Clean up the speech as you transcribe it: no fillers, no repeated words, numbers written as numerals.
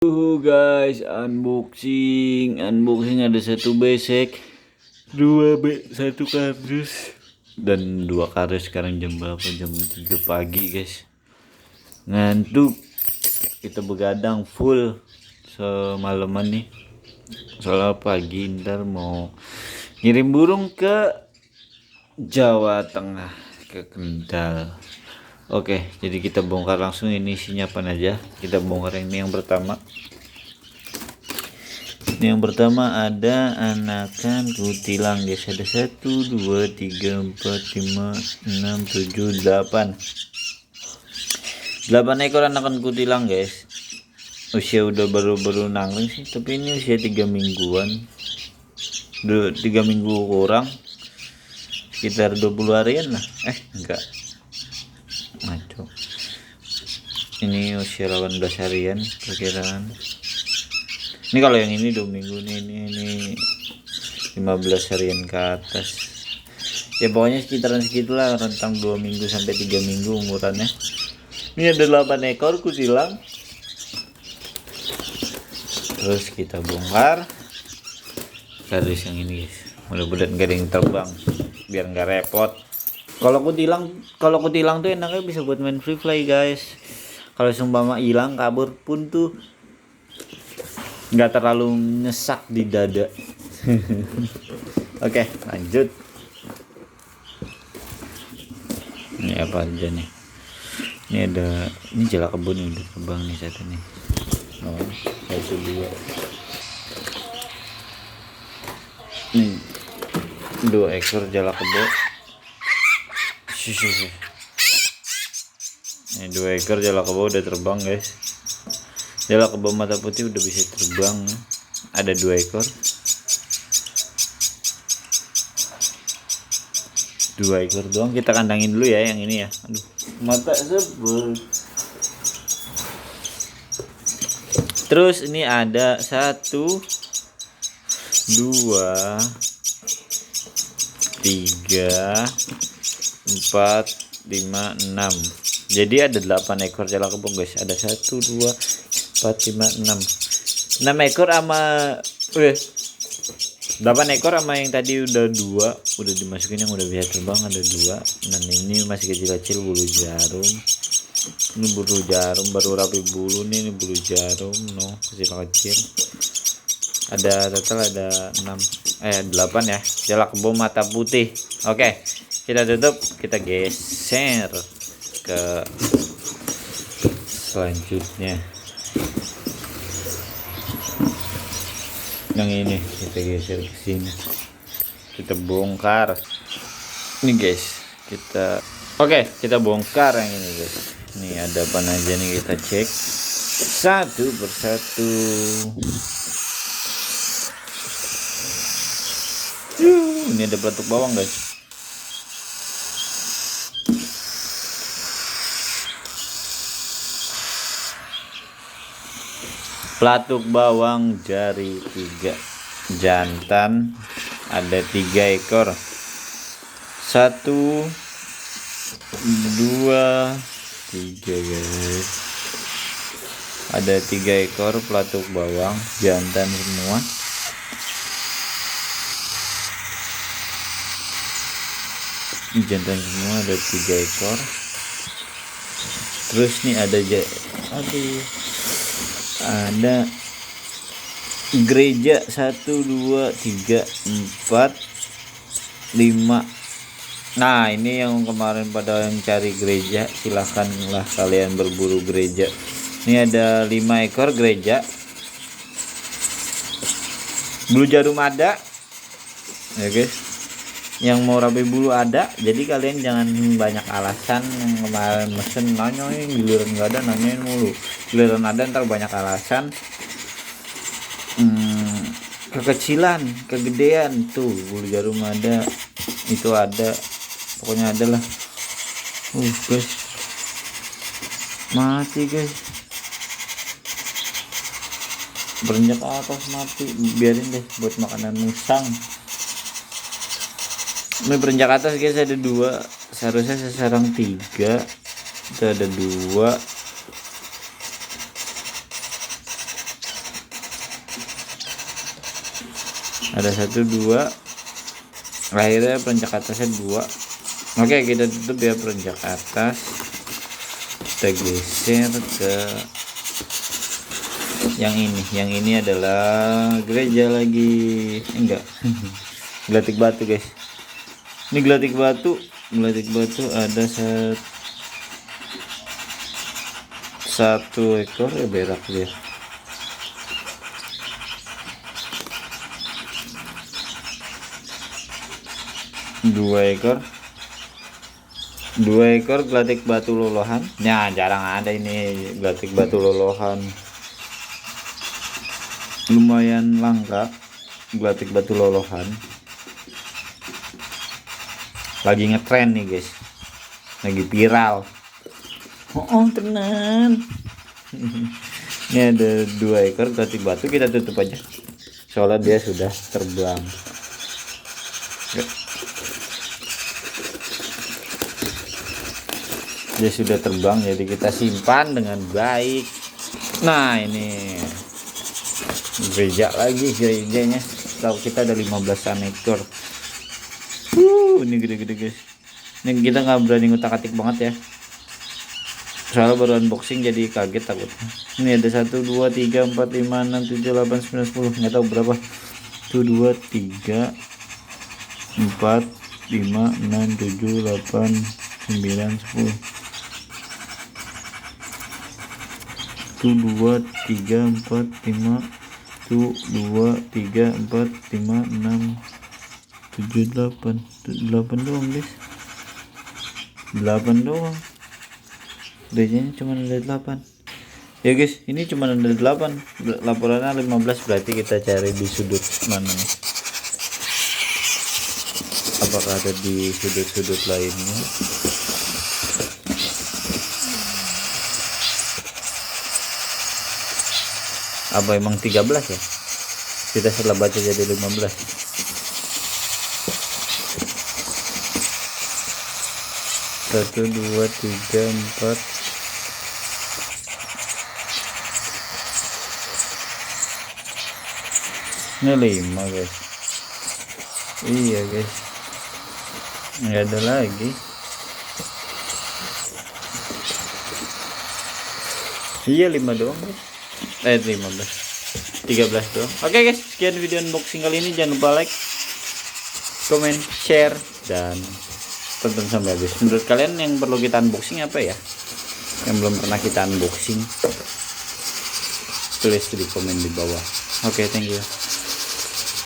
Guys, unboxing ada satu besek, satu kardus dan dua kardus. Sekarang jam berapa? Jam 3 pagi guys, ngantuk. Kita begadang full semalaman nih, soalnya pagi ntar mau ngirim burung ke Jawa Tengah, ke Kendal. Oke, jadi kita bongkar langsung ini isinya apa aja. Kita bongkar ini yang pertama. Ini yang pertama ada anakan kutilang guys. Ada 1, 2, 3, 4, 5, 6, 7, 8 ekor anakan kutilang guys. Usia udah baru nangling sih, tapi ini usia 3 mingguan. 3 minggu kurang, sekitar 20 harian lah. Enggak, ngaco. Ini usia 18 harian perkiraan. Ini kalau yang ini 2 minggu nih, ini 15 harian ke atas. Ya pokoknya sekitaran segitulah, rentang 2 minggu sampai 3 minggu umurannya. Ini ada 8 ekor kutilang. Terus kita bongkar kardus yang ini guys. Mudah-mudahan gak ada yang terbang, biar nggak repot. Kalau kutilang tuh enaknya bisa buat main free fly guys. Kalau seumpama hilang kabur pun tuh nggak terlalu nyesak di dada. Oke, lanjut. Ini apa aja nih? Ini ada, ini jalak kebun yang udah terbang nih satu nih. Oh, satu dua. Nih 2 ekor jalak kebo. Ini 2 ekor jalak kebo udah terbang guys. Jalak kebo mata putih udah bisa terbang. Ada 2 ekor. 2 ekor doang. Kita kandangin dulu ya yang ini ya. Aduh, mata sebel. Terus ini ada 1, 2, 3, 4, 5, 6. Jadi ada 8 ekor jalak kebo guys. Ada 1, 2, 4, 5, 6 ekor sama 8 ekor sama yang tadi udah 2 udah dimasukin, yang udah bisa terbang ada 2. Dan ini masih kecil-kecil bulu jarum. Ini bulu jarum baru rapi bulu nih, ini bulu jarum kecil-kecil. Ada total ada 8 ya jalak kebo mata putih. Oke, kita tutup, kita geser ke selanjutnya. Yang ini kita geser ke sini, kita bongkar ini guys. Kita bongkar yang ini guys. Ini ada apa aja nih, kita cek satu persatu. Ini ada pelatuk bawang guys. Pelatuk bawang jari 3 jantan, ada 3 ekor. 1, 2, 3 guys. Ada 3 ekor pelatuk bawang jantan semua. Jantan semua, ada 3 ekor. Terus nih ada gereja 1, 2, 3, 4, 5. Nah ini yang kemarin pada yang cari gereja, silahkanlah kalian berburu gereja. Ini ada 5 ekor gereja. Bulu jarum ada ya guys, yang mau rapi bulu ada. Jadi kalian jangan banyak alasan. Yang kemarin mesen nanyain, giliran nggak ada nanyain mulu, giliran ada ntar banyak alasan. Kekecilan, kegedean tuh bulu jarum ada, itu ada, pokoknya ada lah. Guys, mati guys, berenjak atas mati. Biarin deh buat makanan musang. Ini berenjak atas guys, ada 2, seharusnya sesarang 3. Itu ada 2, Ada 1 2, akhirnya perencak atasnya 2. Oke, kita tutup ya perencak atas, kita geser ke yang ini adalah gereja lagi, enggak. Gelatik batu guys, ini gelatik batu ada satu ekor ya, berak dia. Dua ekor gelatik batu lolohan. Nah, jarang ada ini gelatik batu lolohan, lumayan langka gelatik batu lolohan, lagi ngetren nih guys, lagi viral. Tenan. Ini ada 2 ekor gelatik batu, kita tutup aja soalnya dia sudah terbang. Dia sudah terbang, jadi kita simpan dengan baik. Nah, ini gerejanya tahu kita ada 15-an ekor. Ini gede-gede guys. Ini kita nggak berani ngutak-atik banget ya, soalnya baru unboxing jadi kaget takutnya. Ini ada 1 2 3 4 5 6 7 8 9 10, nggak tahu berapa. 1 2 3 4 5 6 7 8 9 10. 1 2 3 4 5 1 2 3 4 5 6 7 8 doang guys, 8 doang. Gerejanya cuma ada 8 ya guys, ini cuma ada 8, laporannya 15, berarti kita cari di sudut mana nih, apakah ada di sudut-sudut lainnya. Apa emang 13 ya, kita salah baca jadi 15. 1 2 3 4, ini 5 guys. Iya guys, nggak ada lagi. Iya 5 doang guys, 13 doang. Oke guys, sekian video unboxing kali ini. Jangan lupa like, comment, share, dan tonton sampai habis. Menurut kalian yang perlu kita unboxing apa ya, yang belum pernah kita unboxing? Tulis di komen di bawah. Oke, thank you.